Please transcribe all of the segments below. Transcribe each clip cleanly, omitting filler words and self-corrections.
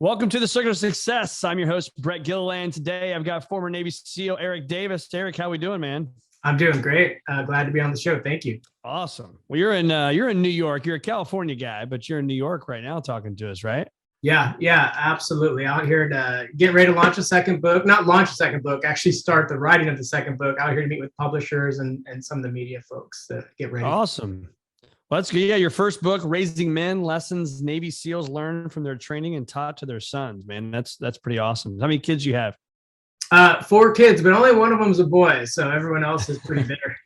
Welcome to the Circle of Success. I'm your host, Brett Gilliland. Today, I've got former Navy SEAL Eric Davis. Eric, how we doing, man? I'm doing great. Glad to be on the show. Thank you. Awesome. Well, you're in New York. You're a California guy, but you're in New York right now talking to us, right? Yeah, absolutely. Out here to get ready to launch a second book. Not launch a second book, actually start the writing of the second book. Out here to meet with publishers and some of the media folks to get ready. Awesome. Well, that's good. Yeah, your first book, Raising Men, Lessons Navy SEALs Learn from Their Training and Taught to Their Sons, man. That's pretty awesome. How many kids you have? 4 kids, but only one of them's a boy, so everyone else is pretty bitter.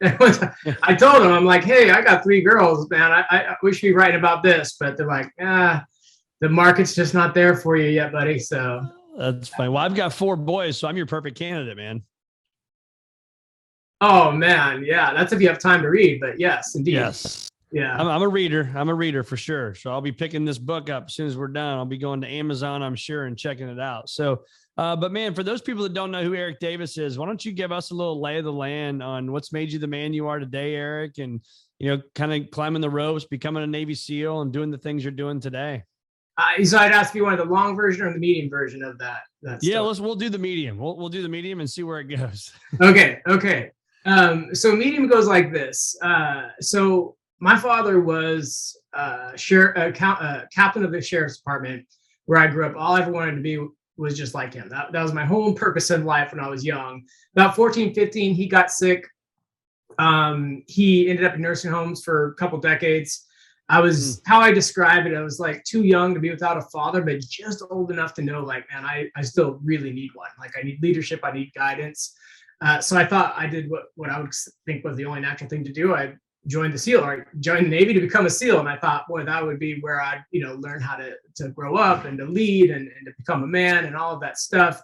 I told them, I'm like, hey, I got 3 girls, man. I wish we write about this, but they're like, the market's just not there for you yet, buddy. So that's fine. Well, I've got 4 boys, so I'm your perfect candidate, man. Oh man, yeah, that's if you have time to read, but yes, indeed. Yes. Yeah, I'm a reader. I'm a reader for sure. So I'll be picking this book up as soon as we're done. I'll be going to Amazon, I'm sure, and checking it out. So, but man, for those people that don't know who Eric Davis is, why don't you give us a little lay of the land on what's made you the man you are today, Eric, and, kind of climbing the ropes, becoming a Navy SEAL and doing the things you're doing today. So I'd ask if you wanted the long version or the medium version of that. Yeah, we'll do the medium. We'll do the medium and see where it goes. Okay. So medium goes like this. So my father was captain of the sheriff's department where I grew up. All I ever wanted to be was just like him. That was my whole purpose in life when I was young. About 14, 15, he got sick. He ended up in nursing homes for a couple decades. How I describe it, I was like too young to be without a father, but just old enough to know, like, man, I still really need one. Like, I need leadership, I need guidance. So I thought I did what I would think was the only natural thing to do. I joined the SEAL, or joined the Navy to become a SEAL. And I thought, boy, that would be where I'd, learn how to grow up and to lead and to become a man and all of that stuff.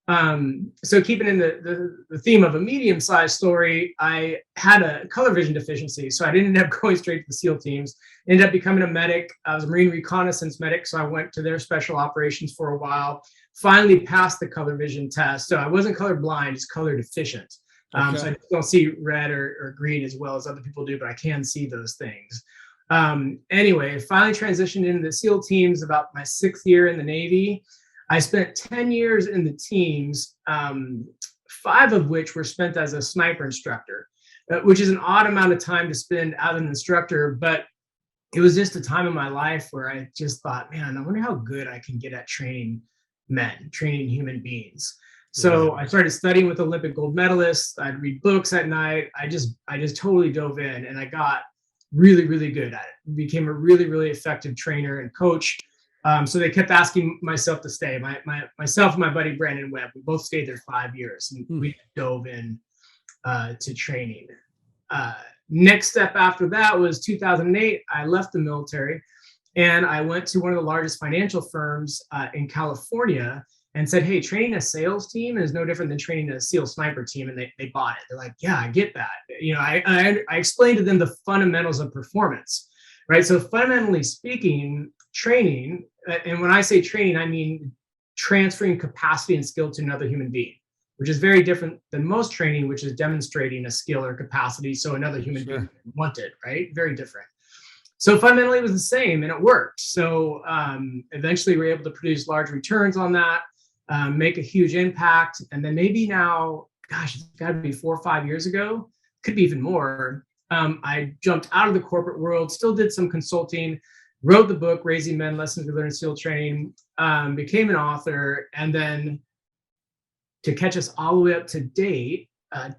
So keeping in the theme of a medium-sized story, I had a color vision deficiency. So I didn't end up going straight to the SEAL teams, ended up becoming a medic. I was a Marine reconnaissance medic. So I went to their special operations for a while, finally passed the color vision test. So I wasn't color blind, just color deficient. Okay. So I don't see red or green as well as other people do, but I can see those things. Anyway, finally transitioned into the SEAL teams about my 6th year in the Navy. I spent 10 years in the teams, 5 of which were spent as a sniper instructor, which is an odd amount of time to spend as an instructor. But it was just a time in my life where I just thought, man, I wonder how good I can get at training men, training human beings. So I started studying with Olympic gold medalists. I'd read books at night. I just totally dove in, and I got really, really good at it. Became a really, really effective trainer and coach. So they kept asking myself to stay. Myself and my buddy Brandon Webb, we both stayed there 5 years, and we dove in to training. Next step after that was 2008. I left the military, and I went to one of the largest financial firms in California and said, hey, training a sales team is no different than training a SEAL sniper team. And they bought it. They're like, yeah, I get that. I explained to them the fundamentals of performance, right? So fundamentally speaking, training, and when I say training, I mean transferring capacity and skill to another human being, which is very different than most training, which is demonstrating a skill or capacity so another human being wanted, right? Very different. So fundamentally, it was the same, and it worked. So eventually, we were able to produce large returns on that, make a huge impact. And then maybe now, gosh, it's got to be 4 or 5 years ago, could be even more. I jumped out of the corporate world, still did some consulting, wrote the book, Raising Men, Lessons We Learned in SEAL Training, became an author. And then to catch us all the way up to date,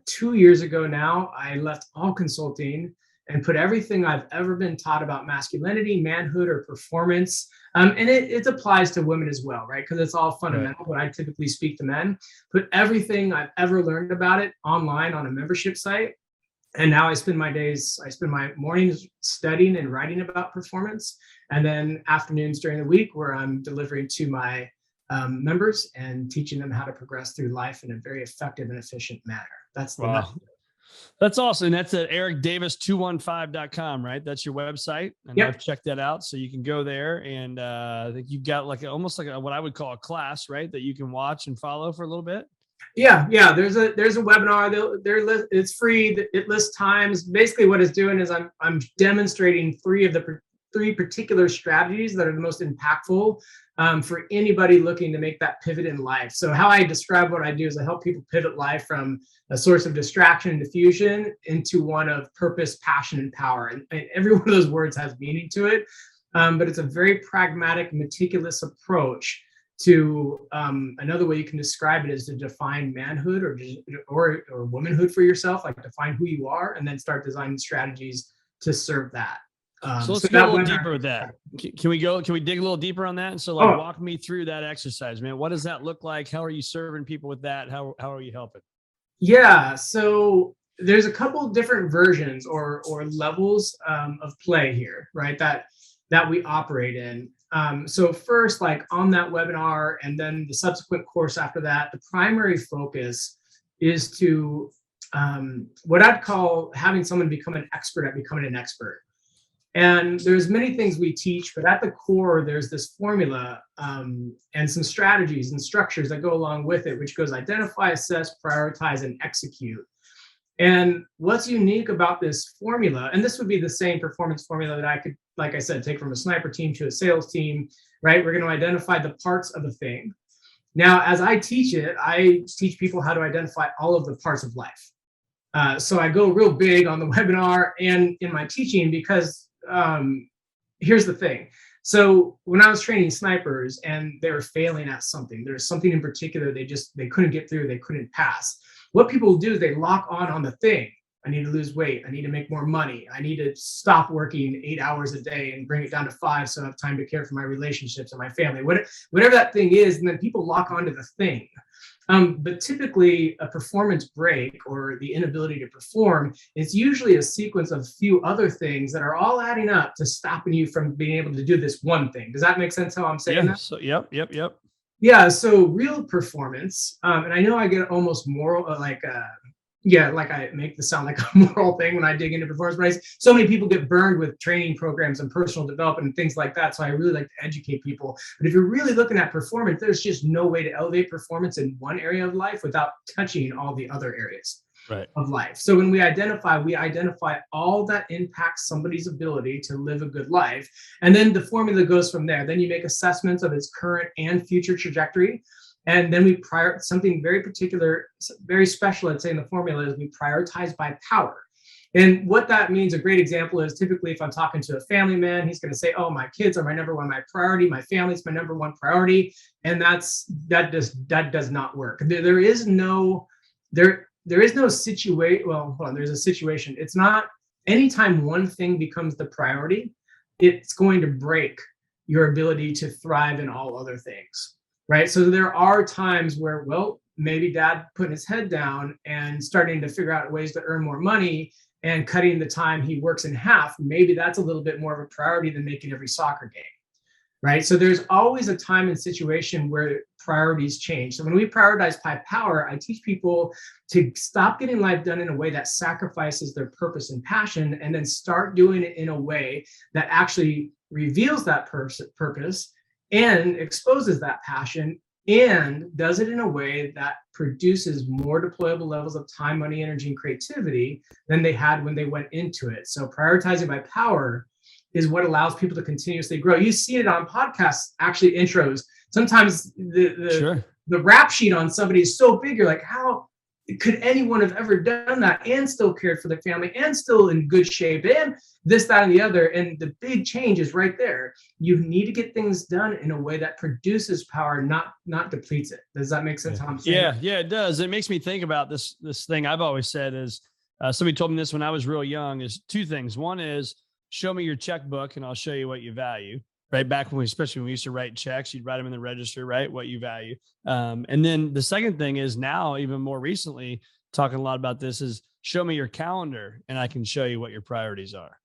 2 years ago now, I left all consulting and put everything I've ever been taught about masculinity, manhood, or performance. And it applies to women as well, right? Because it's all fundamental, but I typically speak to men. Put everything I've ever learned about it online on a membership site. And now I spend my mornings studying and writing about performance, and then afternoons during the week where I'm delivering to my members and teaching them how to progress through life in a very effective and efficient manner. That's the method. That's awesome. That's at ericdavis215.com, right? That's your website. And I've checked that out. So you can go there, and I think you've got almost like what I would call a class, right? That you can watch and follow for a little bit. Yeah. There's a webinar. It's free. It lists times. Basically, what it's doing is I'm demonstrating three of the three particular strategies that are the most impactful for anybody looking to make that pivot in life. So how I describe what I do is I help people pivot life from a source of distraction and diffusion into one of purpose, passion, and power. And every one of those words has meaning to it, but it's a very pragmatic, meticulous approach to another way you can describe it is to define manhood or womanhood for yourself, like define who you are, and then start designing strategies to serve that. So let's go a little deeper with that. Can we dig a little deeper on that? And so walk me through that exercise, man. What does that look like? How are you serving people with that? How are you helping? Yeah. So there's a couple different versions or levels of play here, right? That we operate in. So first, like on that webinar and then the subsequent course after that, the primary focus is to what I'd call having someone become an expert at becoming an expert. And there's many things we teach, but at the core, there's this formula and some strategies and structures that go along with it, which goes identify, assess, prioritize, and execute. And what's unique about this formula, and this would be the same performance formula that I could, like I said, take from a sniper team to a sales team, right? We're going to identify the parts of a thing. Now, as I teach it, I teach people how to identify all of the parts of life. So I go real big on the webinar and in my teaching because here's the thing. So when I was training snipers and they were failing at something, there's something in particular they couldn't get through, they couldn't pass. What people do is they lock on the thing. I need to lose weight. I need to make more money. I need to stop working 8 hours a day and bring it down to 5 so I have time to care for my relationships and my family, whatever that thing is. And then people lock onto the thing. But typically a performance break or the inability to perform is usually a sequence of a few other things that are all adding up to stopping you from being able to do this one thing. Does that make sense how I'm saying that? So, yep. Yeah, so real performance, and I know I get almost moral, like I make this sound like a moral thing when I dig into performance, but so many people get burned with training programs and personal development and things like that. So I really like to educate people. But if you're really looking at performance, there's just no way to elevate performance in one area of life without touching all the other areas of life. So when we identify all that impacts somebody's ability to live a good life. And then the formula goes from there. Then you make assessments of its current and future trajectory. And then we something very particular, very special, I'd say in the formula is we prioritize by power. And what that means, a great example is typically if I'm talking to a family man, he's going to say, oh, my kids are my number one, my priority, my family's my number one priority. And that does not work. There is no situation. Well, hold on, there's a situation. It's not anytime one thing becomes the priority, it's going to break your ability to thrive in all other things. Right. So there are times where, well, maybe dad putting his head down and starting to figure out ways to earn more money and cutting the time he works in half. Maybe that's a little bit more of a priority than making every soccer game. Right. So there's always a time and situation where priorities change. So when we prioritize by power, I teach people to stop getting life done in a way that sacrifices their purpose and passion, and then start doing it in a way that actually reveals that purpose and exposes that passion and does it in a way that produces more deployable levels of time, money, energy, and creativity than they had when they went into it. So prioritizing by power is what allows people to continuously grow. You see it on podcasts, actually intros. Sometimes the rap sheet on somebody is so big, you're like, how could anyone have ever done that and still cared for their family and still in good shape and this, that, and the other? And the big change is right there. You need to get things done in a way that produces power, not depletes it. Does that make sense? How I'm saying? Yeah, it does. It makes me think about this thing I've always said is somebody told me this when I was real young is two things. One is show me your checkbook and I'll show you what you value. Right back especially when we used to write checks, you'd write them in the register, right? What you value. And then the second thing is now, even more recently, talking a lot about this is show me your calendar and I can show you what your priorities are.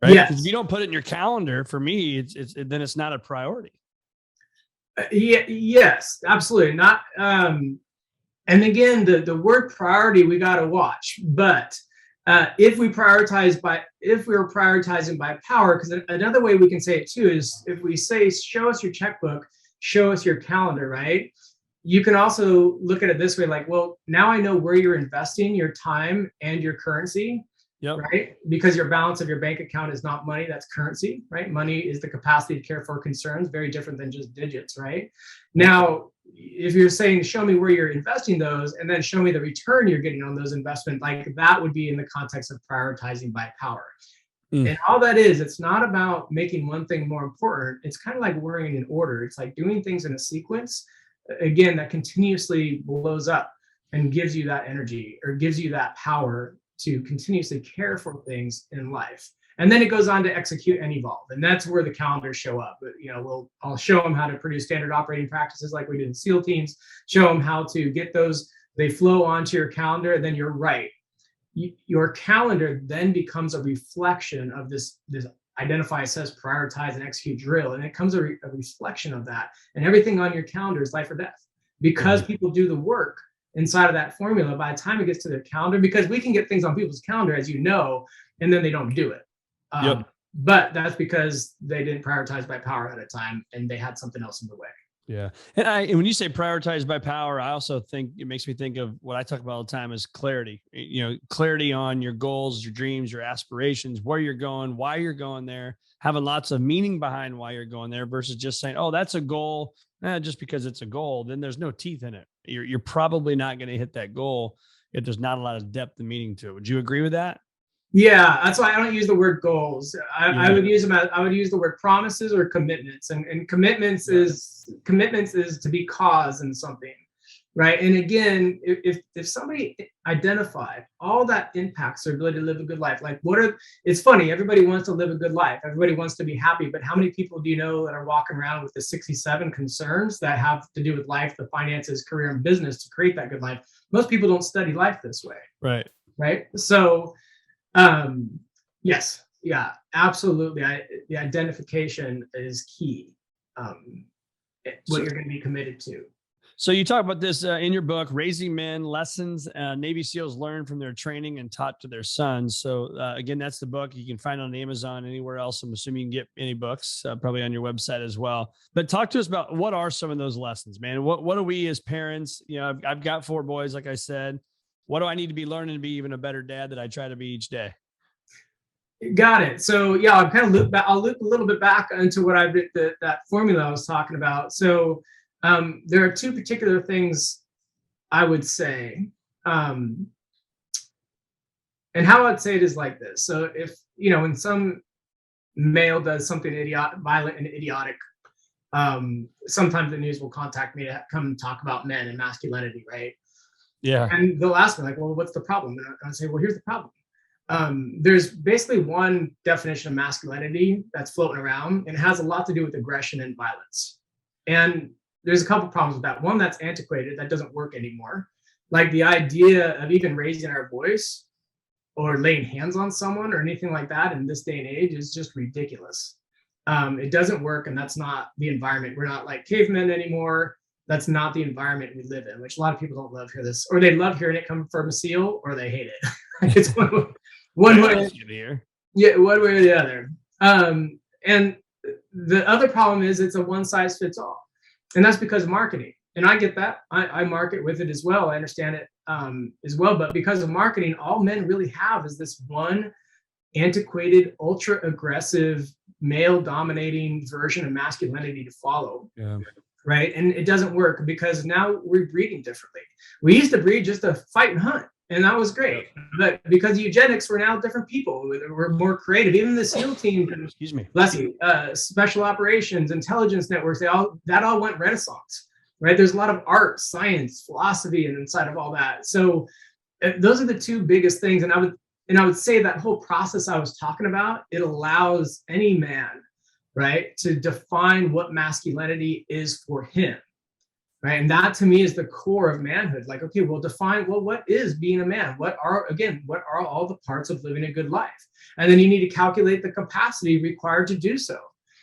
Right. Yes. Because if you don't put it in your calendar, for me, then it's not a priority. Yes, absolutely. Not. And again, the word priority, we got to watch, but if we were prioritizing by power, because another way we can say it too is if we say, show us your checkbook, show us your calendar, right? You can also look at it this way, like, well, now I know where you're investing your time and your currency. Yep. right? Because your balance of your bank account is not money, that's currency, right? Money is the capacity to care for concerns, very different than just digits, right? Now, if you're saying, show me where you're investing those and then show me the return you're getting on those investments, like that would be in the context of prioritizing by power. And all that is, it's not about making one thing more important. It's kind of like worrying in order. It's like doing things in a sequence, again, that continuously blows up and gives you that energy or gives you that power to continuously care for things in life. And then it goes on to execute and evolve. And that's where the calendars show up. But, I'll show them how to produce standard operating practices like we did in SEAL teams, show them how to get those, they flow onto your calendar. And then you're right. Your calendar then becomes a reflection of this identify, assess, prioritize, and execute drill. And it comes a reflection of that. And everything on your calendar is life or death because people do the work inside of that formula by the time it gets to their calendar, because we can get things on people's calendar, as you know, and then they don't do it. But that's because they didn't prioritize by power at a time and they had something else in the way. Yeah. And when you say prioritize by power, I also think it makes me think of what I talk about all the time is clarity, clarity on your goals, your dreams, your aspirations, where you're going, why you're going there, having lots of meaning behind why you're going there versus just saying, oh, that's a goal. Just because it's a goal, then there's no teeth in it. You're probably not going to hit that goal if there's not a lot of depth and meaning to it. Would you agree with that? Yeah, that's why I don't use the word goals. I would use them as, I would use the word promises or commitments. And commitments is to be cause in something, right? And again, if somebody identified all that impacts their ability to live a good life, like it's funny, everybody wants to live a good life. Everybody wants to be happy, but how many people do you know that are walking around with the 67 concerns that have to do with life, the finances, career, and business to create that good life? Most people don't study life this way. Right. So, yes, yeah, absolutely. The identification is key. What you're going to be committed to. So you talk about this in your book, Raising Men, Lessons Navy SEALs Learn from Their Training and Taught to Their Sons. So again, that's the book. You can find it on Amazon, anywhere else. I'm assuming you can get any books, probably on your website as well. But talk to us about what are some of those lessons, man? What do we as parents, I've got 4 boys, like I said. What do I need to be learning to be even a better dad that I try to be each day? Got it. So yeah, I'll kind of loop back. I'll loop a little bit back into what that formula I was talking about. So there are 2 particular things I would say, and how I'd say it is like this. So if when some male does something violent and idiotic, sometimes the news will contact me to come talk about men and masculinity, right? Yeah. And they'll ask me like, well, what's the problem? And I'll say, well, here's the problem. There's basically one definition of masculinity that's floating around, and it has a lot to do with aggression and violence. And there's a couple problems with that. One, that's antiquated, that doesn't work anymore. Like the idea of even raising our voice or laying hands on someone or anything like that in this day and age is just ridiculous. It doesn't work, and that's not the environment. We're not like cavemen anymore. That's not the environment we live in, which a lot of people don't love hear this, or they love hearing it come from a SEAL, or they hate it. It's one way. Yeah, one way or the other. And the other problem is it's a one size fits all, and that's because of marketing. And I get that. I market with it as well. I understand it as well. But because of marketing, all men really have is this one antiquated, ultra aggressive, male dominating version of masculinity to follow. Yeah. Right. And it doesn't work because now we're breeding differently. We used to breed just to fight and hunt, and that was great. But because of eugenics, we're now different people. We're more creative. Even the SEAL team, excuse me, bless you, special operations, intelligence networks, that all went Renaissance, right? There's a lot of art, science, philosophy, and inside of all that. So those are the 2 biggest things. And I would say that whole process I was talking about, it allows any man, right, to define what masculinity is for him, right? And that to me is the core of manhood. Like, okay, we'll define, well, what is being a man? What are all the parts of living a good life? And then you need to calculate the capacity required to do so,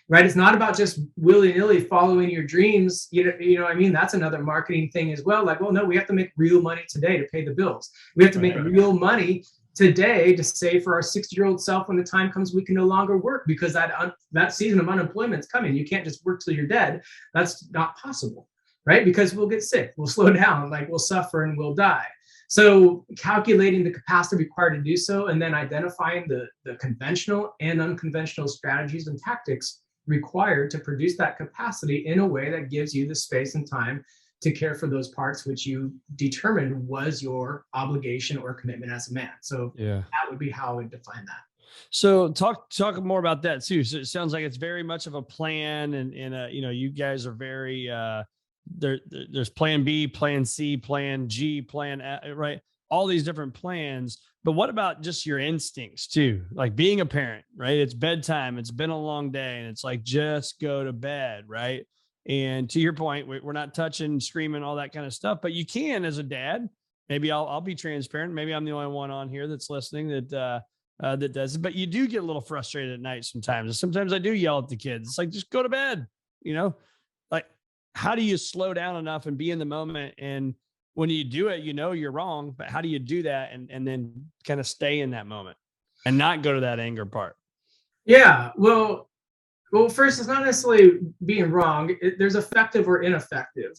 right? It's not about just willy-nilly following your dreams. You know what I mean? That's another marketing thing as well. Like, well, no, we have to make real money today to pay the bills. We have to make real money today to save for our 60-year-old self when the time comes we can no longer work, because that season of unemployment is coming. You can't just work till you're dead. That's not possible, right? Because we'll get sick, we'll slow down, like we'll suffer and we'll die. So calculating the capacity required to do so, and then identifying the conventional and unconventional strategies and tactics required to produce that capacity in a way that gives you the space and time to care for those parts which you determined was your obligation or commitment as a man. So Yeah. that would be how I would define that. So talk more about that too. So it sounds like it's very much of a plan, and you know, you guys are very there's plan B, plan C, plan G, plan A, right? All these different plans. But what about just your instincts too? Like being a parent, right? It's bedtime. It's been a long day, and it's like just go to bed, right? And to your point, we're not touching, screaming, all that kind of stuff. But you can, as a dad. Maybe I'll be transparent. Maybe I'm the only one on here that's listening that does it. But you do get a little frustrated at night sometimes. And sometimes I do yell at the kids. It's like, just go to bed, you know? Like, how do you slow down enough and be in the moment? And when you do it, you know you're wrong, but how do you do that and then kind of stay in that moment and not go to that anger part? Yeah. Well, first, it's not necessarily being wrong. There's effective or ineffective.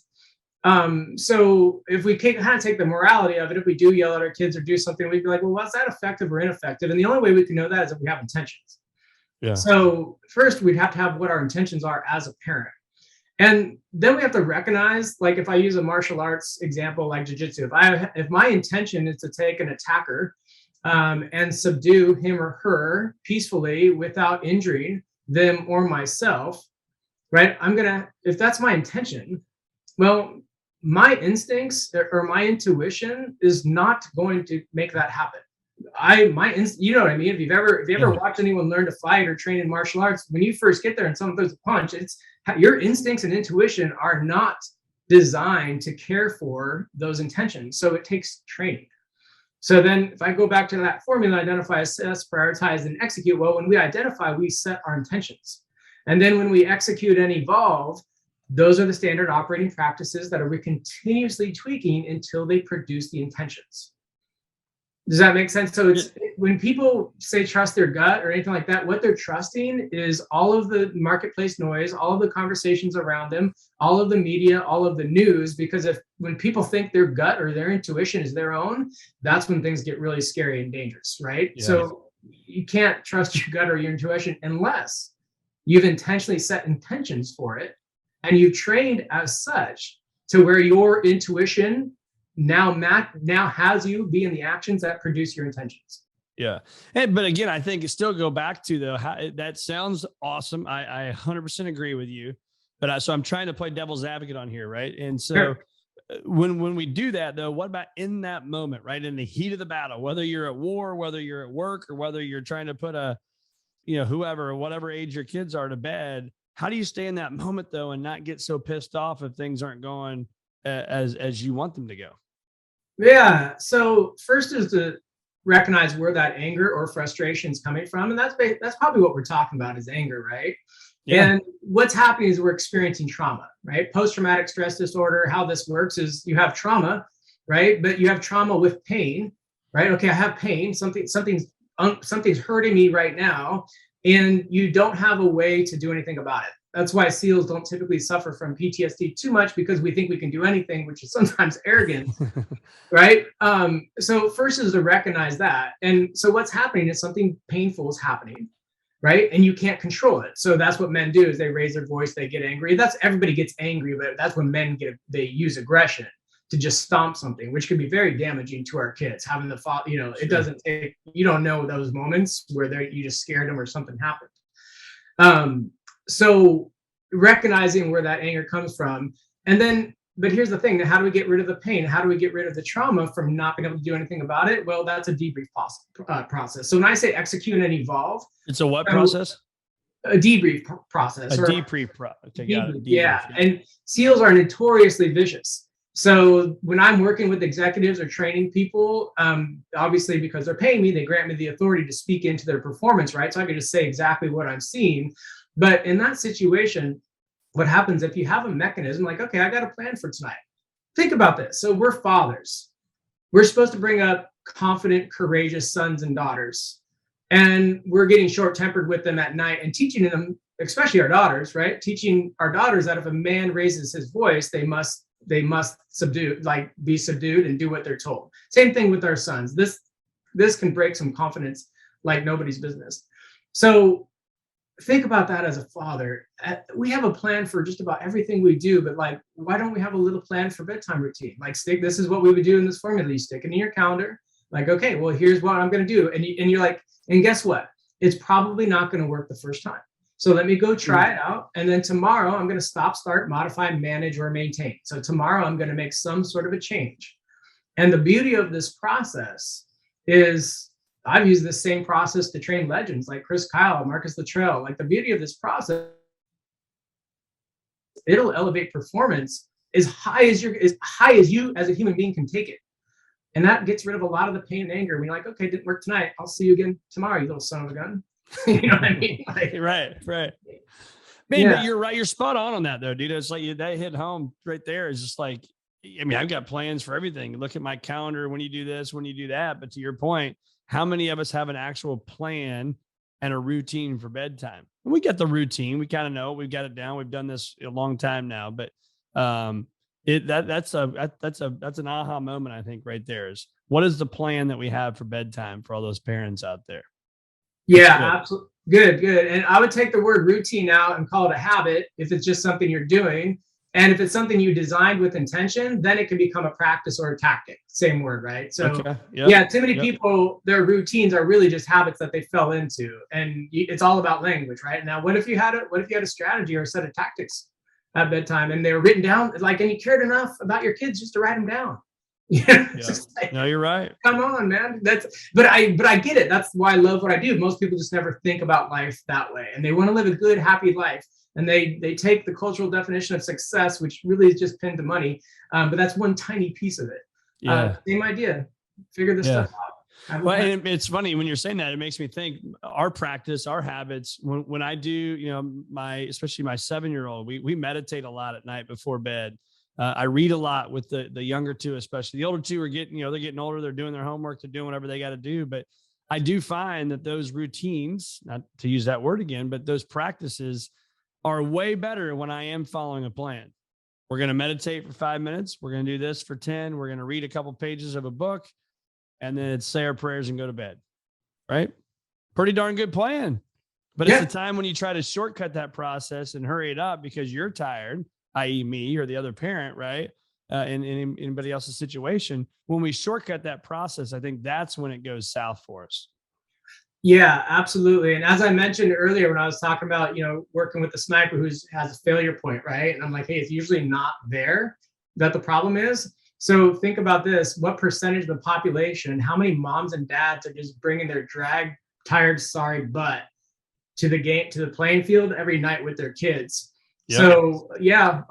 So if we can kind of take the morality of it, if we do yell at our kids or do something, we'd be like, well, what's that effective or ineffective? And the only way we can know that is if we have intentions. Yeah. So first, we'd have to have what our intentions are as a parent. And then we have to recognize, like if I use a martial arts example like jiu-jitsu, if my intention is to take an attacker and subdue him or her peacefully without injuring them or myself, right? If that's my intention, well, my instincts or my intuition is not going to make that happen. You know what I mean? If you ever watched anyone learn to fight or train in martial arts, when you first get there and someone throws a punch, it's your instincts and intuition are not designed to care for those intentions. So it takes training. So then if I go back to that formula, identify, assess, prioritize, and execute, well, when we identify, we set our intentions. And then when we execute and evolve, those are the standard operating practices that we're continuously tweaking until they produce the intentions. Does that make sense? So it's when people say trust their gut or anything like that, what they're trusting is all of the marketplace noise, all of the conversations around them, all of the media, all of the news, because when people think their gut or their intuition is their own, that's when things get really scary and dangerous, right? Yeah. So you can't trust your gut or your intuition unless you've intentionally set intentions for it and you've trained as such to where your intuition now has you be in the actions that produce your intentions. Yeah. But again, I think it still go back to though, that sounds awesome. I 100% agree with you, but so I'm trying to play devil's advocate on here. Right. And so sure. When we do that though, what about in that moment, right? In the heat of the battle, whether you're at war, whether you're at work, or whether you're trying to put whoever, whatever age your kids are to bed, how do you stay in that moment though, and not get so pissed off if things aren't going as you want them to go? Yeah. So first is to recognize where that anger or frustration is coming from. And that's probably what we're talking about is anger, right? Yeah. And what's happening is we're experiencing trauma, right? Post-traumatic stress disorder, how this works is you have trauma, right? But you have trauma with pain, right? Okay, I have pain. Something's hurting me right now. And you don't have a way to do anything about it. That's why SEALs don't typically suffer from PTSD too much, because we think we can do anything, which is sometimes arrogant, right? So first is to recognize that. And so what's happening is something painful is happening, right? And you can't control it. So that's what men do is they raise their voice, they get angry. Everybody gets angry, but that's when they use aggression to just stomp something, which could be very damaging to our kids. Having the thought, it doesn't take, you don't know those moments where you just scared them or something happened. So recognizing where that anger comes from, but here's the thing: how do we get rid of the pain? How do we get rid of the trauma from not being able to do anything about it? Well, that's a debrief process. So when I say execute and evolve, it's a what process? A debrief process. Yeah. And SEALs are notoriously vicious. So when I'm working with executives or training people, obviously because they're paying me, they grant me the authority to speak into their performance, right? So I can just say exactly what I'm seeing. But in that situation, what happens if you have a mechanism like, okay, I got a plan for tonight. Think about this. So we're fathers. We're supposed to bring up confident, courageous sons and daughters. And we're getting short-tempered with them at night and teaching them, especially our daughters, right? Teaching our daughters that if a man raises his voice, they must they must be subdued and do what they're told. Same thing with our sons. This can break some confidence like nobody's business. So think about that as a father. We have a plan for just about everything we do, but like, why don't we have a little plan for bedtime routine? Like, this is what we would do in this formula. You stick it in your calendar. Like, okay, well, here's what I'm going to do. And you're like, and guess what? It's probably not going to work the first time. So let me go try it out. And then tomorrow I'm going to stop, start, modify, manage, or maintain. So tomorrow I'm going to make some sort of a change. And the beauty of this process is I've used this same process to train legends like Chris Kyle, Marcus Luttrell. Like, the beauty of this process, it'll elevate performance as high as you as a human being can take it. And that gets rid of a lot of the pain and anger. When you're like, okay, didn't work tonight. I'll see you again tomorrow, you little son of a gun. You know what I mean? Like, right. Man, but you're right. You're spot on that though, dude. It's like that hit home right there. Is just like, I mean, I've got plans for everything. Look at my calendar when you do this, when you do that. But to your point, how many of us have an actual plan and a routine for bedtime? And we get the routine. We kind of know we've got it down. We've done this a long time now, but that's an aha moment. I think right there is, what is the plan that we have for bedtime for all those parents out there? Yeah, absolutely. Good. And I would take the word routine out and call it a habit if it's just something you're doing. And if it's something you designed with intention, then it can become a practice or a tactic. Same word, right? So too many people, their routines are really just habits that they fell into. And it's all about language, right? Now, what if you had a strategy or a set of tactics at bedtime and they were written down, like, and you cared enough about your kids just to write them down? Like, no, you're right. Come on, man. But I get it. That's why I love what I do. Most people just never think about life that way, and they want to live a good, happy life. And they take the cultural definition of success, which really is just pinned to money. But that's one tiny piece of it. Same idea. Figure this stuff out. Well, and it's funny when you're saying that, it makes me think our practice, our habits, when I do, especially my 7-year-old, we meditate a lot at night before bed. I read a lot with the younger two, especially. The older two are getting, they're getting older. They're doing their homework. They're doing whatever they got to do. But I do find that those routines, not to use that word again, but those practices are way better when I am following a plan. We're going to meditate for 5 minutes. We're going to do this for 10. We're going to read a couple pages of a book, and then it's say our prayers and go to bed. Right? Pretty darn good plan. But it's the time when you try to shortcut that process and hurry it up because you're tired, i.e. me or the other parent, right? In anybody else's situation. When we shortcut that process, I think that's when it goes south for us. Yeah, absolutely. And as I mentioned earlier, when I was talking about, working with the sniper who has a failure point, right? And I'm like, hey, it's usually not there that the problem is. So think about this. What percentage of the population, how many moms and dads are just bringing their tired, sorry butt to the playing field every night with their kids? Yep. So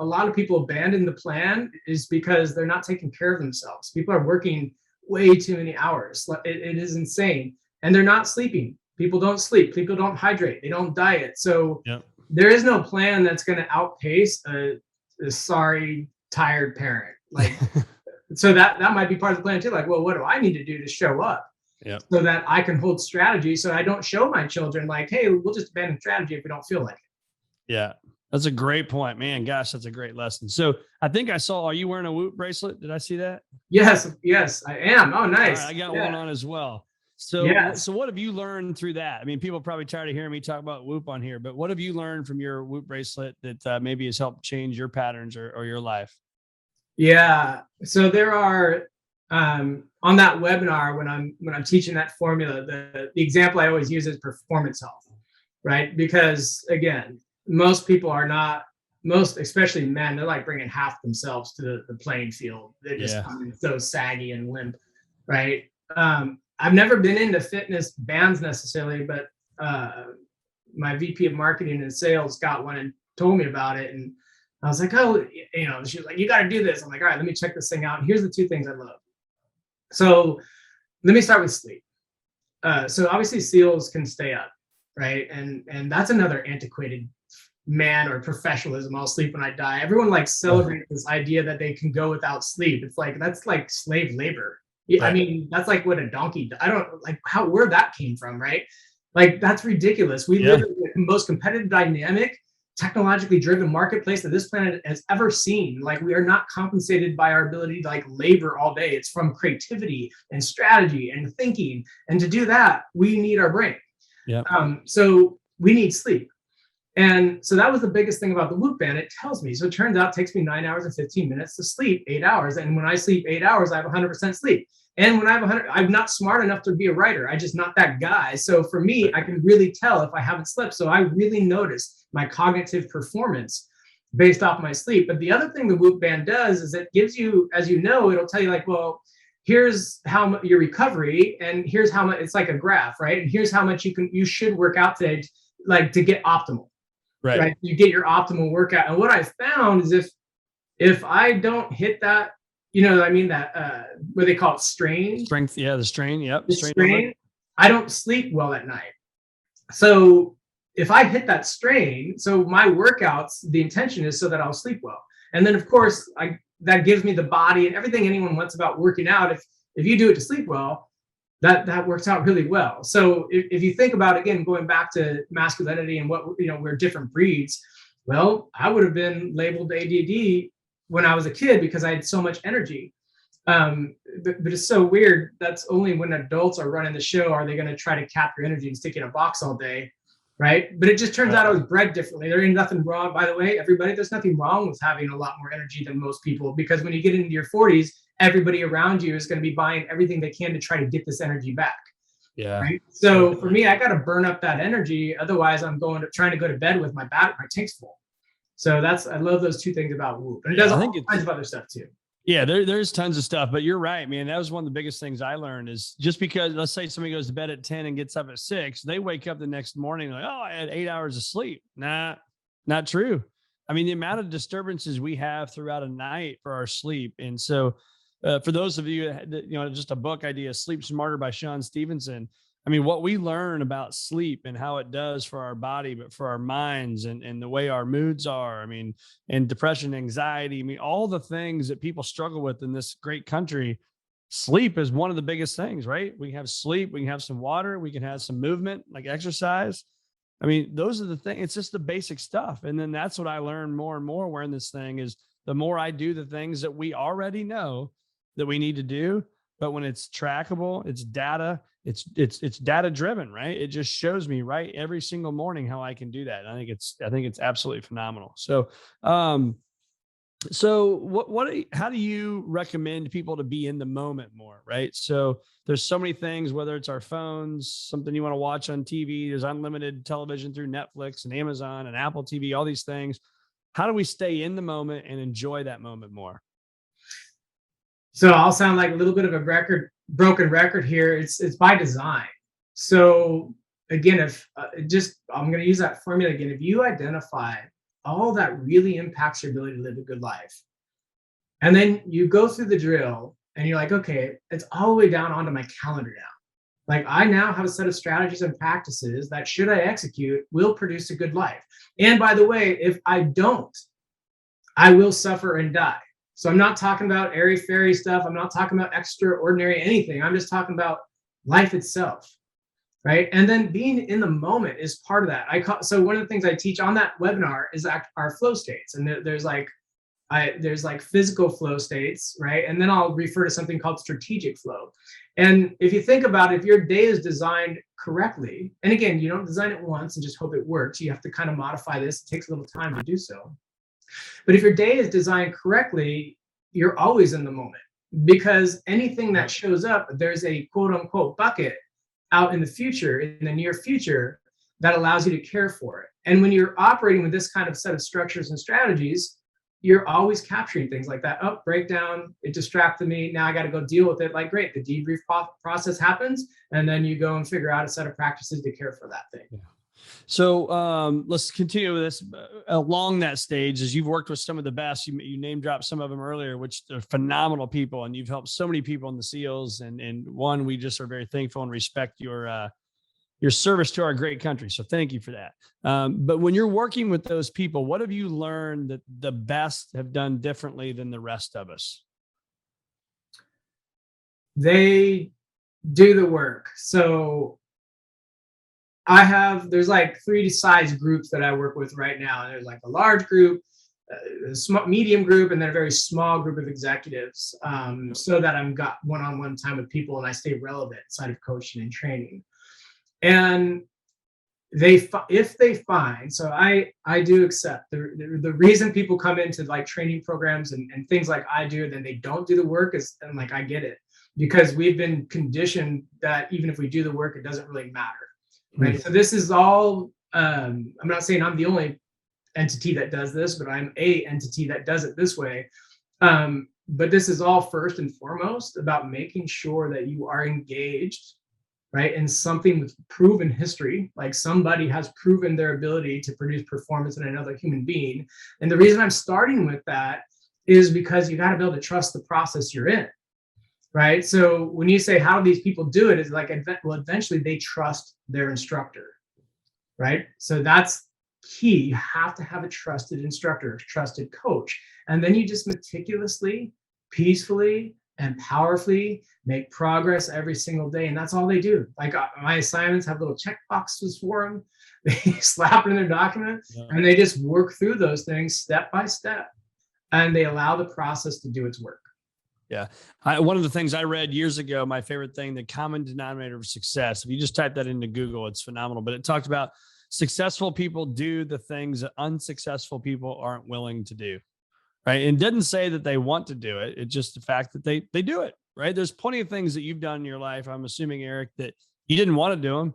a lot of people abandon the plan is because they're not taking care of themselves. People are working way too many hours. It is insane. And they're not sleeping. People don't sleep. People don't hydrate. They don't diet. So there is no plan that's going to outpace a sorry, tired parent. Like, so that might be part of the plan too. Like, well, what do I need to do to show up so that I can hold strategy so I don't show my children like, hey, we'll just abandon strategy if we don't feel like it. Yeah. That's a great point, man. Gosh, that's a great lesson. So I think are you wearing a Whoop bracelet? Did I see that? Yes, I am. Oh, nice. Right, I got one on as well. So what have you learned through that? I mean, people are probably tired of hearing me talk about Whoop on here, but what have you learned from your Whoop bracelet that maybe has helped change your patterns or your life? Yeah. So there are, on that webinar, when I'm teaching that formula, the example I always use is performance health, right? Because again, most people are not, especially men, they're like bringing half themselves to the playing field. They're just so saggy and limp, right? I've never been into fitness bands necessarily, but my VP of marketing and sales got one and told me about it. And I was like, oh, she was like, you got to do this. I'm like, all right, let me check this thing out. And here's the two things I love. So let me start with sleep. So obviously SEALs can stay up, right? And that's another antiquated man or professionalism. I'll sleep when I die. Everyone like celebrates this idea that they can go without sleep. It's like, that's like slave labor. I mean, that's like what a donkey, I don't like where that came from, right? Like, that's ridiculous. We live in the most competitive dynamic technologically driven marketplace that this planet has ever seen. Like, we are not compensated by our ability to like labor all day. It's from creativity and strategy and thinking. And to do that, we need our brain. Yeah. So we need sleep. And so that was the biggest thing about the Whoop band. It tells me. So it turns out it takes me 9 hours and 15 minutes to sleep 8 hours. And when I sleep 8 hours, I have 100% sleep. And when I have 100, I'm not smart enough to be a writer. I'm just not that guy. So for me, I can really tell if I haven't slept. So I really notice my cognitive performance based off my sleep. But the other thing the Whoop band does is it gives you, as you know, it'll tell you like, well, here's how much your recovery, and here's how much, it's like a graph, right? And here's how much you should work out today, like to get optimal. Right. You get your optimal workout. And what I found is if I don't hit that, that what they call it, strength. Yeah, the strain. Yep. The strain. I don't sleep well at night. So if I hit that strain, so my workouts, the intention is so that I'll sleep well. And then of course that gives me the body and everything anyone wants about working out. If you do it to sleep well, that works out really well. So if you think about, again, going back to masculinity and what, we're different breeds. Well, I would have been labeled ADD when I was a kid because I had so much energy. But it's so weird. That's only when adults are running the show are they going to try to cap your energy and stick you in a box all day, right? But it just turns out I was bred differently. There ain't nothing wrong, by the way, everybody. There's nothing wrong with having a lot more energy than most people, because when you get into your 40s, everybody around you is going to be buying everything they can to try to get this energy back. Yeah. Right. So for me, I got to burn up that energy. Otherwise, I'm trying to go to bed with my tank's full. So I love those two things about Whoop. And it does all kinds of other stuff too. Yeah, there's tons of stuff, but you're right, man. That was one of the biggest things I learned is just because, let's say somebody goes to bed at 10 and gets up at 6, they wake up the next morning like, oh, I had 8 hours of sleep. Nah, not true. I mean, the amount of disturbances we have throughout a night for our sleep. And so for those of you, just a book idea, Sleep Smarter by Sean Stevenson. I mean, what we learn about sleep and how it does for our body, but for our minds and the way our moods are. I mean, and depression, anxiety, I mean, all the things that people struggle with in this great country, sleep is one of the biggest things, right? We can have sleep, we can have some water, we can have some movement, like exercise. I mean, those are the things. It's just the basic stuff. And then that's what I learned more and more wearing this thing is the more I do the things that we already know that we need to do, but when it's trackable, it's data, it's data driven, right? It just shows me right every single morning how I can do that. And I think it's absolutely phenomenal. So, how do you recommend people to be in the moment more, right? So there's so many things, whether it's our phones, something you want to watch on TV, there's unlimited television through Netflix and Amazon and Apple TV, all these things. How do we stay in the moment and enjoy that moment more? So I'll sound like a little bit of a broken record here. It's by design. So again, I'm going to use that formula again. If you identify all that really impacts your ability to live a good life, and then you go through the drill and you're like, okay, it's all the way down onto my calendar now. Like, I now have a set of strategies and practices that, should I execute, will produce a good life. And by the way, if I don't, I will suffer and die. So I'm not talking about airy fairy stuff. I'm not talking about extraordinary anything. I'm just talking about life itself, right? And then being in the moment is part of that. So one of the things I teach on that webinar is our flow states, and there's like physical flow states, right? And then I'll refer to something called strategic flow. And if you think about it, if your day is designed correctly, and again, you don't design it once and just hope it works. You have to kind of modify this. It takes a little time to do so. But if your day is designed correctly, you're always in the moment, because anything that shows up, there's a quote unquote bucket out in the future, in the near future, that allows you to care for it. And when you're operating with this kind of set of structures and strategies, you're always capturing things like that. Oh, breakdown, it distracted me. Now I got to go deal with it. Like, great, the debrief process happens, and then you go and figure out a set of practices to care for that thing. Yeah. So let's continue with this along that stage, as you've worked with some of the best. You name dropped some of them earlier, which are phenomenal people, and you've helped so many people in the SEALs. And one, we just are very thankful and respect your service to our great country. So thank you for that. But when you're working with those people, what have you learned that the best have done differently than the rest of us? They do the work. So there's like 3 size groups that I work with right now. There's like a large group, a small, medium group, and then a very small group of executives, so that I'm got one-on-one time with people and I stay relevant inside of coaching and training. And if they find, so I do accept the reason people come into like training programs and things like I do, then they don't do the work is, and like I get it, because we've been conditioned that even if we do the work, it doesn't really matter, right? So this is all, I'm not saying I'm the only entity that does this, but I'm a entity that does it this way. But this is all first and foremost about making sure that you are engaged, right, in something with proven history, like somebody has proven their ability to produce performance in another human being. And the reason I'm starting with that is because you got to be able to trust the process you're in, right? So when you say, how do these people do it? It's like, well, eventually they trust their instructor, right? So that's key. You have to have a trusted instructor, a trusted coach. And then you just meticulously, peacefully, and powerfully make progress every single day. And that's all they do. Like my assignments have little check boxes for them. They slap it in their document, and they just work through those things step by step. And they allow the process to do its work. Yeah. One of the things I read years ago, my favorite thing, the common denominator of success. If you just type that into Google, it's phenomenal. But it talked about successful people do the things that unsuccessful people aren't willing to do. Right. And it doesn't say that they want to do it. It's just the fact that they do it. Right. There's plenty of things that you've done in your life, I'm assuming, Eric, that you didn't want to do them.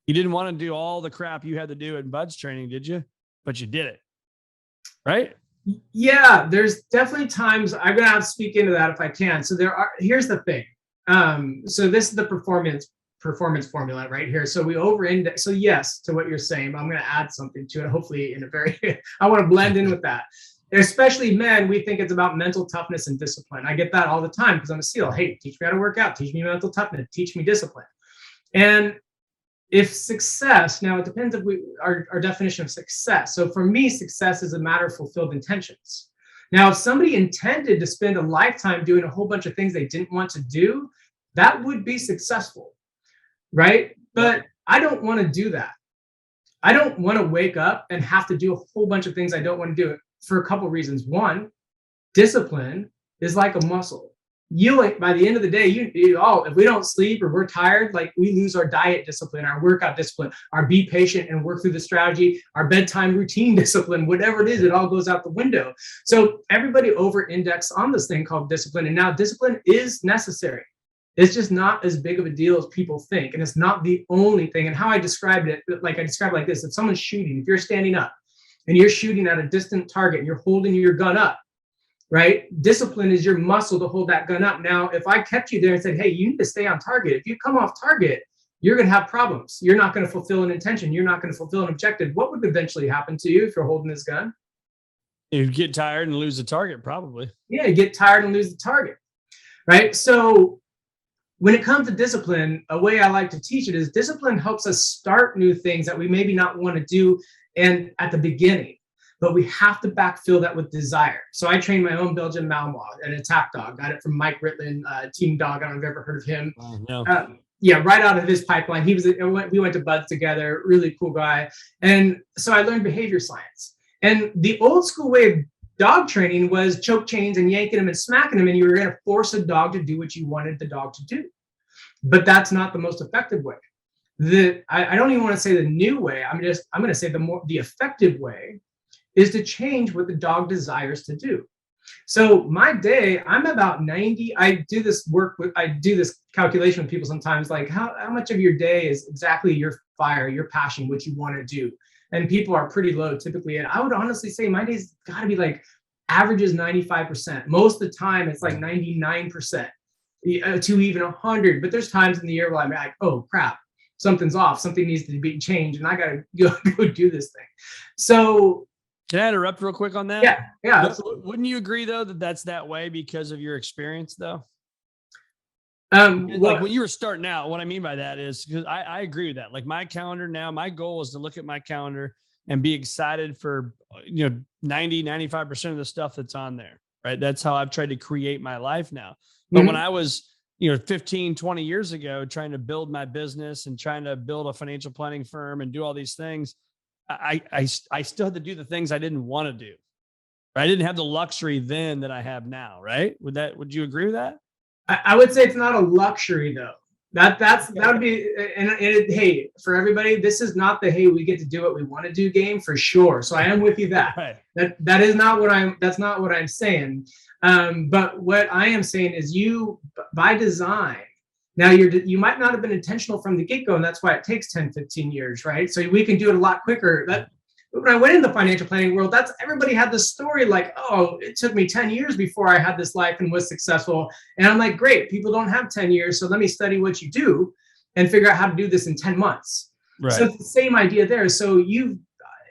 You didn't want to do all the crap you had to do in Bud's training, did you? But you did it. Right. Yeah, there's definitely times I'm going to have to speak into that if I can. So here's the thing. So this is the performance formula right here. So we over-index. So yes, to what you're saying, but I'm going to add something to it. Hopefully in a very, I want to blend in with that. Especially men, we think it's about mental toughness and discipline. I get that all the time because I'm a SEAL. Hey, teach me how to work out, teach me mental toughness, teach me discipline. And if success, now it depends if our definition of success. So for me, success is a matter of fulfilled intentions. Now, if somebody intended to spend a lifetime doing a whole bunch of things they didn't want to do, that would be successful, right? But I don't want to do that. I don't want to wake up and have to do a whole bunch of things I don't want to do, for a couple of reasons. One, discipline is like a muscle. By the end of the day, if we don't sleep or we're tired, like we lose our diet discipline, our workout discipline, our be patient and work through the strategy, our bedtime routine discipline, whatever it is, it all goes out the window. So everybody over-index on this thing called discipline. And now discipline is necessary. It's just not as big of a deal as people think. And it's not the only thing. And how I described it, like I described it like this: if someone's shooting, if you're standing up and you're shooting at a distant target and you're holding your gun up, right? Discipline is your muscle to hold that gun up. Now, if I kept you there and said, hey, you need to stay on target. If you come off target, you're going to have problems. You're not going to fulfill an intention. You're not going to fulfill an objective. What would eventually happen to you if you're holding this gun? You'd get tired and lose the target, probably. Yeah, you get tired and lose the target, right? So when it comes to discipline, a way I like to teach it is discipline helps us start new things that we maybe not want to do and at the beginning, but we have to backfill that with desire. So I trained my own Belgian Malinois, an attack dog. Got it from Mike Ritland, Team Dog. I don't know if you've ever heard of him. No. Yeah, right out of his pipeline. We went to Buds together, really cool guy. And so I learned behavior science. And the old school way of dog training was choke chains and yanking them and smacking them, and you were going to force a dog to do what you wanted the dog to do. But that's not the most effective way. I don't even want to say the new way. I'm going to say the effective way is to change what the dog desires to do. So my day, I'm about 90. I do this calculation with people sometimes, like how much of your day is exactly your fire, your passion, what you want to do. And people are pretty low typically. And I would honestly say my day's got to be like averages 95%. Most of the time it's like 99% to even 100. But there's times in the year where I'm like, oh crap, something's off. Something needs to be changed, and I got to go do this thing. So can I interrupt real quick on that? Yeah. Wouldn't you agree though that that's that way because of your experience though? Like when you were starting out, what I mean by that is because I agree with that. Like my calendar now, my goal is to look at my calendar and be excited for 90-95% of the stuff that's on there. Right. That's how I've tried to create my life now. But when I was, 15, 20 years ago, trying to build my business and trying to build a financial planning firm and do all these things, I still had to do the things I didn't want to do. I didn't have the luxury then that I have now. Right. Would you agree with that? I would say it's not a luxury though. That would be, hey, for everybody, this is not the, hey, we get to do what we want to do game for sure. So I am with you that right. that's not what I'm saying. But what I am saying is you, by design, now you might not have been intentional from the get-go, and that's why it takes 10, 15 years, right? So we can do it a lot quicker. When I went in the financial planning world, everybody had this story like, oh, it took me 10 years before I had this life and was successful. And I'm like, great, people don't have 10 years. So let me study what you do and figure out how to do this in 10 months. Right. So it's the same idea there. So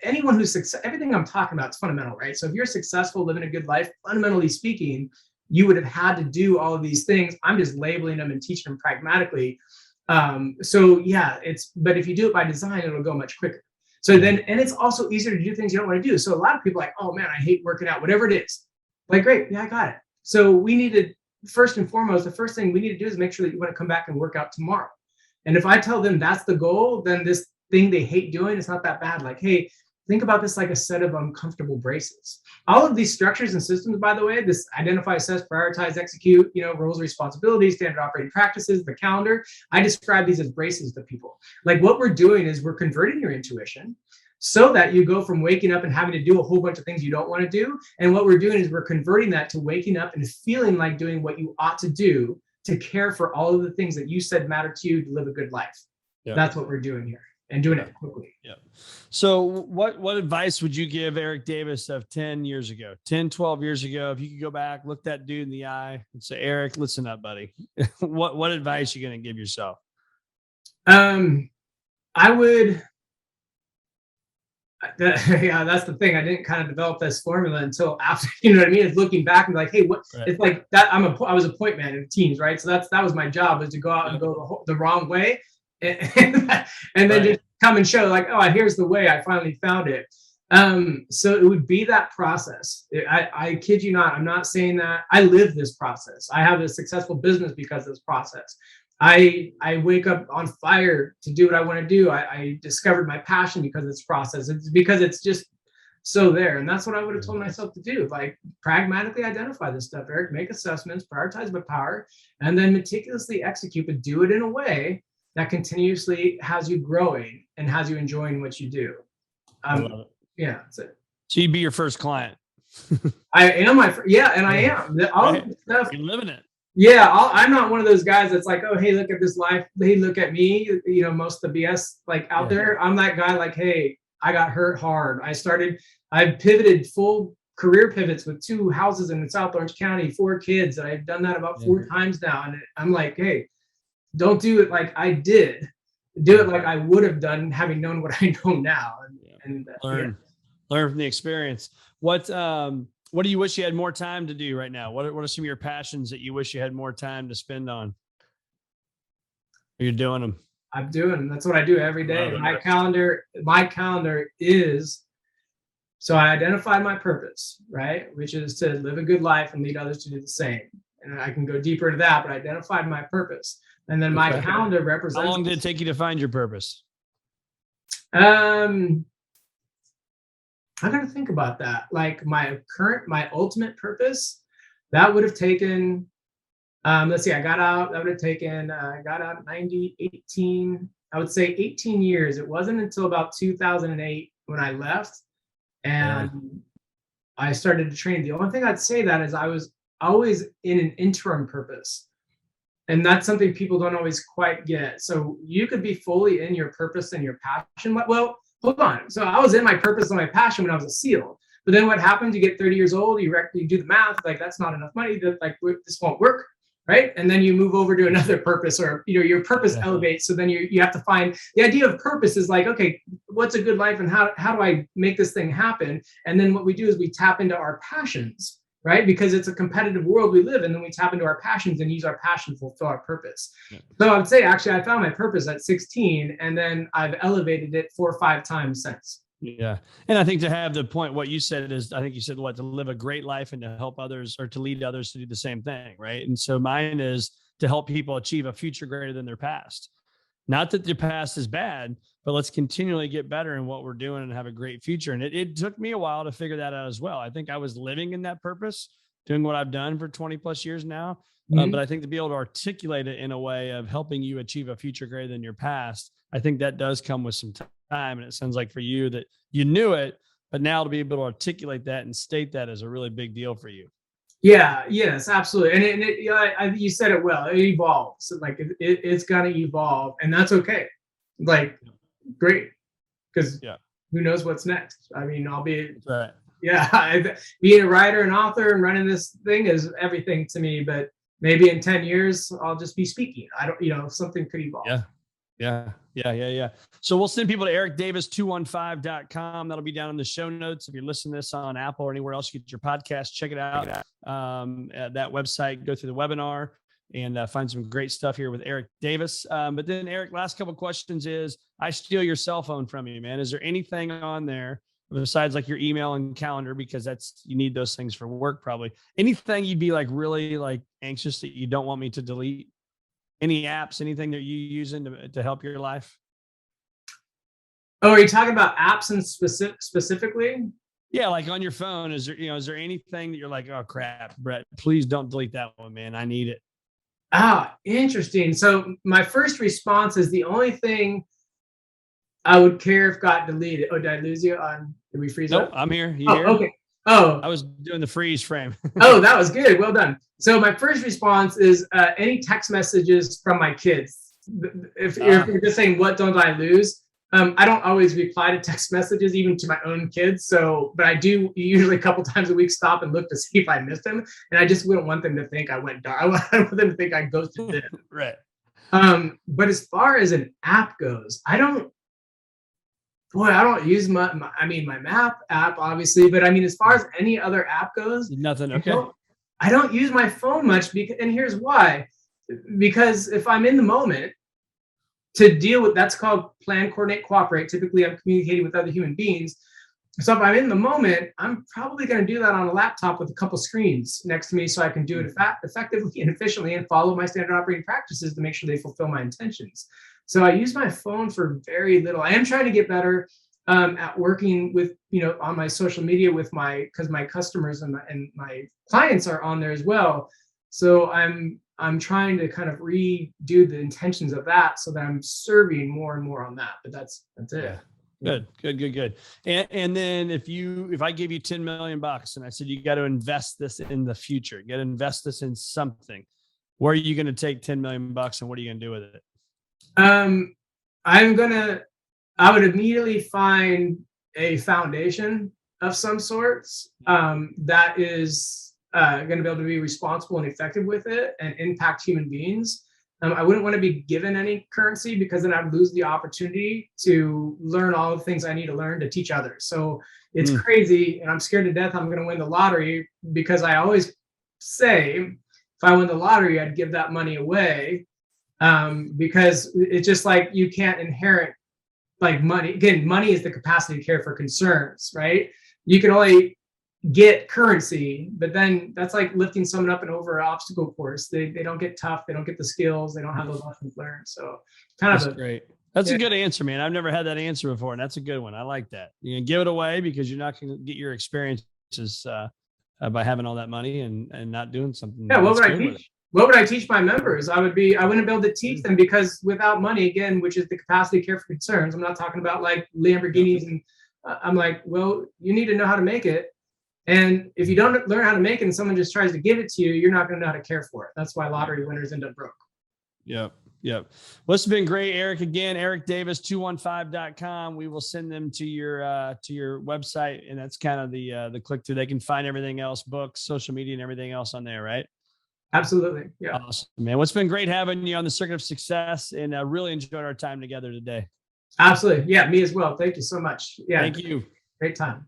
anyone who's everything I'm talking about is fundamental, right? So if you're successful, living a good life, fundamentally speaking, you would have had to do all of these things. I'm just labeling them and teaching them pragmatically. So yeah, but if you do it by design, it'll go much quicker. So then, and it's also easier to do things you don't want to do. So a lot of people are like, oh man, I hate working out, whatever it is. Like, great, yeah, I got it. So we need to, first and foremost, the first thing we need to do is make sure that you want to come back and work out tomorrow. And if I tell them that's the goal, then this thing they hate doing, it's not that bad. Like, hey, think about this like a set of uncomfortable braces. All of these structures and systems, by the way, this identify, assess, prioritize, execute, roles, responsibilities, standard operating practices, the calendar, I describe these as braces to people. Like what we're doing is we're converting your intuition so that you go from waking up and having to do a whole bunch of things you don't want to do. And what we're doing is we're converting that to waking up and feeling like doing what you ought to do to care for all of the things that you said matter to you to live a good life. Yep. That's what we're doing here. And doing it quickly. Yeah. So what advice would you give Eric Davis of 10 years ago, 10, 12 years ago? If you could go back, look that dude in the eye and say, Eric, listen up, buddy. what advice are you going to give yourself? I would, yeah, that's the thing. I didn't kind of develop this formula until after, you know what I mean? It's looking back and be like, hey, what, right. It's like that. I was a point man in teams, right? So that was my job, was to go out and go the wrong way. And then right. Just come and show like, oh, here's the way, I finally found it. So it would be that process. I kid you not, I'm not saying that. I live this process. I have a successful business because of this process. I wake up on fire to do what I want to do. I discovered my passion because of this process. It's because it's just so there. And that's what I would have told myself to do. Like pragmatically identify this stuff, Eric, make assessments, prioritize by power, and then meticulously execute, but do it in a way that continuously has you growing and has you enjoying what you do. I love it. Yeah, that's it. So you'd be your first client. I am I am. All right. Stuff, you're living it. Yeah, I'm not one of those guys that's like, oh, hey, look at this life. Hey, look at me. Most of the BS like out there. I'm that guy like, hey, I got hurt hard. I pivoted full career pivots with 2 houses in South Orange County, 4 kids. And I've done that about 4 times now. And I'm like, hey, don't do it like I did. Do it like I would have done, having known what I know now. And learn from the experience. What do you wish you had more time to do right now? What are some of your passions that you wish you had more time to spend on? You're doing them. I'm doing them. That's what I do every day. My calendar is, so I identified my purpose, right? Which is to live a good life and lead others to do the same. And I can go deeper into that, but I identified my purpose. And then my calendar represents. How long did it take you to find your purpose? I got to think about that. Like my ultimate purpose, that would have taken, let's see, I got out at 18, I would say 18 years. It wasn't until about 2008 when I left and I started to train. The only thing I'd say that is I was always in an interim purpose. And that's something people don't always quite get. So you could be fully in your purpose and your passion. Well, hold on. So I was in my purpose and my passion when I was a SEAL. But then what happens? You get 30 years old, you do the math, like that's not enough money, this won't work, right? And then you move over to another purpose, or your purpose elevates. So then you have to find, the idea of purpose is like, okay, what's a good life and how do I make this thing happen? And then what we do is we tap into our passions, right? Because it's a competitive world we live in, and then we tap into our passions and use our passion to fulfill our purpose. Yeah. So I would say, actually, I found my purpose at 16, and then I've elevated it 4 or 5 times since. Yeah. And I think to have the point, what you said is, I think you said to live a great life and to help others, or to lead others to do the same thing. Right. And so mine is to help people achieve a future greater than their past. Not that their past is bad, but let's continually get better in what we're doing and have a great future. And it took me a while to figure that out as well. I think I was living in that purpose, doing what I've done for 20 plus years now. But I think to be able to articulate it in a way of helping you achieve a future greater than your past, I think that does come with some time. And it sounds like for you that you knew it, but now to be able to articulate that and state that is a really big deal for you. Yeah, yes, absolutely. And you said it well. It evolves. Like it's gonna evolve, and that's okay. Like, great, because who knows what's next? I mean, I'll be being a writer and author and running this thing is everything to me. But maybe in 10 years, I'll just be speaking. I don't, something could evolve. Yeah. So we'll send people to ericdavis215.com. That'll be down in the show notes. If you're listening to this on Apple or anywhere else you get your podcast, check it out. At that website, go through the webinar and find some great stuff here with Eric Davis. But then Eric, last couple of questions is, I steal your cell phone from you, man. Is there anything on there besides like your email and calendar, because you need those things for work probably, anything you'd be like really like anxious that you don't want me to delete? Any apps, anything that you using to help your life? Oh, are you talking about apps and specifically? Yeah, like on your phone, is there anything that you're like, oh crap, Brett, please don't delete that one, man. I need it. Ah, interesting. So my first response is the only thing I would care if got deleted. Oh, did I lose you on? Did we freeze up? Nope, I'm here. You here? Okay. Oh, I was doing the freeze frame. Oh, that was good. Well done. So my first response is any text messages from my kids. If you're just saying, what don't I lose? I don't always reply to text messages, even to my own kids. But I do usually a couple times a week stop and look to see if I missed them. And I just wouldn't want them to think I went dark. I want them to think I ghosted them. Right. But as far as an app goes, I don't use my map app, obviously, but I mean, as far as any other app goes, nothing. Okay. I don't use my phone much, and here's why. Because if I'm in the moment to deal with, that's called plan, coordinate, cooperate. Typically, I'm communicating with other human beings. So if I'm in the moment, I'm probably going to do that on a laptop with a couple screens next to me so I can do it effectively and efficiently and follow my standard operating practices to make sure they fulfill my intentions. So I use my phone for very little. I am trying to get better at working with, on my social media because my customers and my clients are on there as well. So I'm trying to kind of redo the intentions of that so that I'm serving more and more on that. But that's it. Yeah. Good. And then if I gave you 10 million bucks and I said, you got to invest this in the future, you got to invest this in something, where are you going to take 10 million bucks and what are you going to do with it? I would immediately find a foundation of some sorts that is going to be able to be responsible and effective with it and impact human beings. I wouldn't want to be given any currency because then I'd lose the opportunity to learn all the things I need to learn to teach others. So it's crazy, and I'm scared to death I'm going to win the lottery, because I always say if I win the lottery, I'd give that money away. Because it's just like you can't inherit like money. Again, money is the capacity to care for concerns, right? You can only get currency, but then that's like lifting someone up and over an obstacle course. They don't get tough. They don't get the skills. They don't have those lessons learned. So that's great. That's a good answer, man. I've never had that answer before, and that's a good one. I like that. You can give it away because you're not going to get your experiences by having all that money and not doing something. Yeah. What would I teach my members? I wouldn't be able to teach them, because without money, again, which is the capacity to care for concerns, I'm not talking about like Lamborghinis, and I'm like, well, you need to know how to make it. And if you don't learn how to make it and someone just tries to give it to you, you're not going to know how to care for it. That's why lottery winners end up broke. Yep. Well, it's been great, Eric. Again, ericdavis215.com. We will send them to your website, and that's kind of the click through. They can find everything else, books, social media, and everything else on there, right? Absolutely. Yeah. Awesome, man. Well, it's been great having you on the Circuit of Success, and I really enjoyed our time together today. Absolutely. Yeah, me as well. Thank you so much. Yeah. Thank you. Great time.